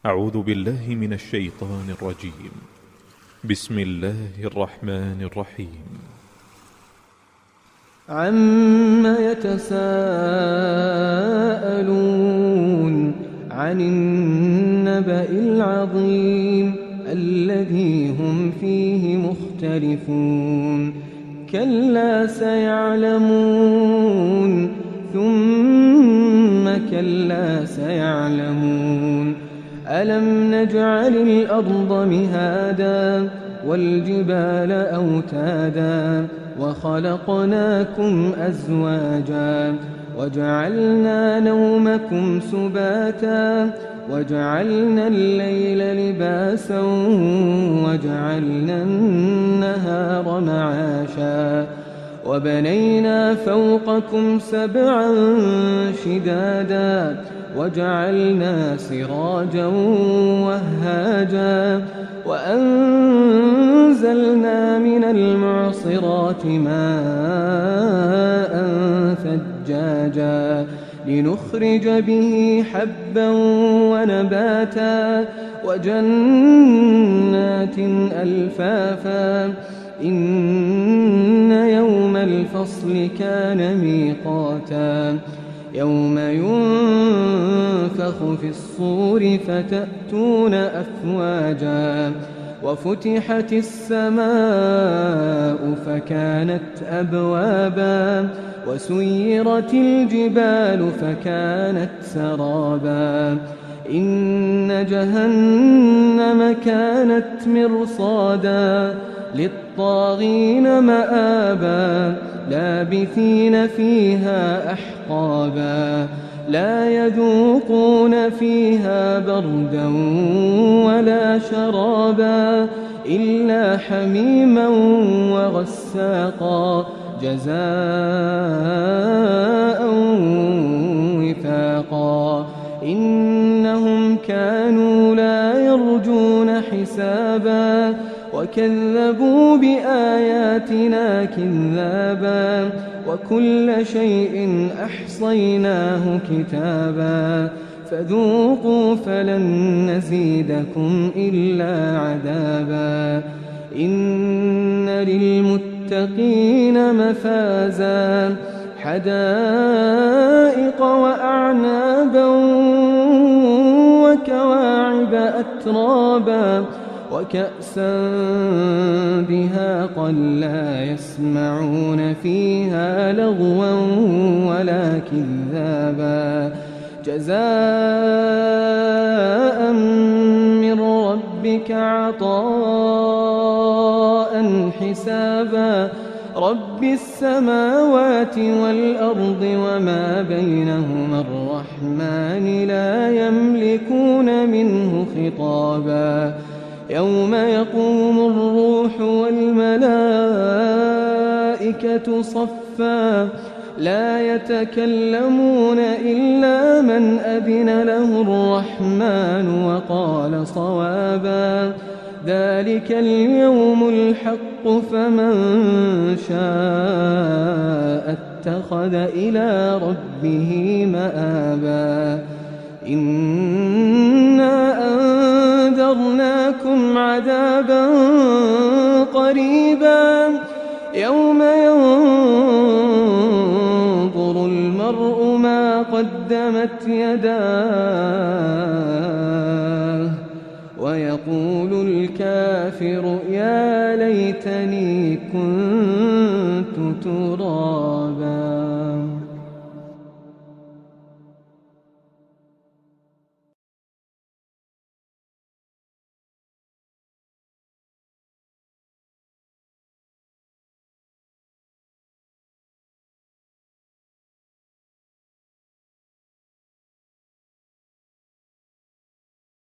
أعوذ بالله من الشيطان الرجيم. بسم الله الرحمن الرحيم. عَمَّ يَتَسَاءَلُونَ عَنِ النَّبَإِ الْعَظِيمِ الَّذِي هُمْ فِيهِ مُخْتَلِفُونَ كَلَّا سَيَعْلَمُونَ ثُمَّ كَلَّا سَيَعْلَمُونَ أَلَمْ نَجْعَلِ الْأَرْضَ مِهَادًا وَالْجِبَالَ أَوْتَادًا وَخَلَقْنَاكُمْ أَزْوَاجًا وَجَعَلْنَا نَوْمَكُمْ سُبَاتًا وَجَعَلْنَا اللَّيْلَ لِبَاسًا وَجَعَلْنَا النَّهَارَ مَعَاشًا وَبَنَيْنَا فَوْقَكُمْ سَبْعًا شِدَادًا وَجَعَلْنَا سِرَاجًا وَهَّاجًا وَأَنزَلْنَا مِنَ الْمُعْصِرَاتِ مَاءً ثَجَّاجًا لِنُخْرِجَ بِهِ حَبًّا وَنَبَاتًا وَجَنَّاتٍ أَلْفَافًا إِنَّ يَوْمَ الْفَصْلِ كَانَ مِيقَاتًا يَوْمَ يُنفَخُ فِي الصُّورِ فَتَأْتُونَ أَفْوَاجًا وَفُتِحَتِ السَّمَاءُ فَكَانَتْ أَبْوَابًا وَسُيِّرَتِ الْجِبَالُ فَكَانَتْ سَرَابًا إِنَّ جَهَنَّمَ كَانَتْ مِرْصَادًا لِلطَّاغِينَ مَآبًا لَابِثِينَ فِيهَا أَحْقَابًا لَا يَذُوقُونَ فِيهَا بَرْدًا وَلَا شَرَابًا إِلَّا حَمِيمًا وَغَسَّاقًا جَزَاءً وِفَاقًا إِنَّهُمْ كَانُوا لَا يَرْجُونَ حِسَابًا وَكَذَّبُوا بِآيَاتِنَا كِذَّابًا وَكُلَّ شَيْءٍ أَحْصَيْنَاهُ كِتَابًا فَذُوقُوا فَلَن نَّزِيدَكُمْ إِلَّا عَذَابًا إِنَّ لِلْمُتَّقِينَ مَفَازًا حَدَائِقَ وَأَعْنَابًا وَكَوَاعِبَ أَتْرَابًا وَكَأْسًا دِهَاقًا لَّا يَسْمَعُونَ فِيهَا لَغْوًا وَلَا كِذَّابًا جَزَاءً مِّن رَّبِّكَ عَطَاءً حِسَابًا رَّبِّ السَّمَاوَاتِ وَالْأَرْضِ وَمَا بَيْنَهُمَا الرَّحْمَٰنِ لَا يَمْلِكُونَ مِنْهُ خِطَابًا يَوْمَ يَقُومُ الرُّوحُ وَالْمَلَائِكَةُ صَفًّا لَا يَتَكَلَّمُونَ إِلَّا مَنْ أَذِنَ لَهُ الرَّحْمَٰنُ وَقَالَ صَوَابًا ذَلِكَ الْيَوْمُ الْحَقُّ فَمَن شَاءَ اتَّخَذَ إِلَىٰ رَبِّهِ مَآبًا إِنَّا أَنذَرْنَاكُمْ عَذَابًا قَرِيبًا يَوْمَ يَنظُرُ الْمَرْءُ مَا قَدَّمَتْ يَدَاهُ وَيَقُولُ الْكَافِرُ يَا لَيْتَنِي كُنتُ تُرَابًا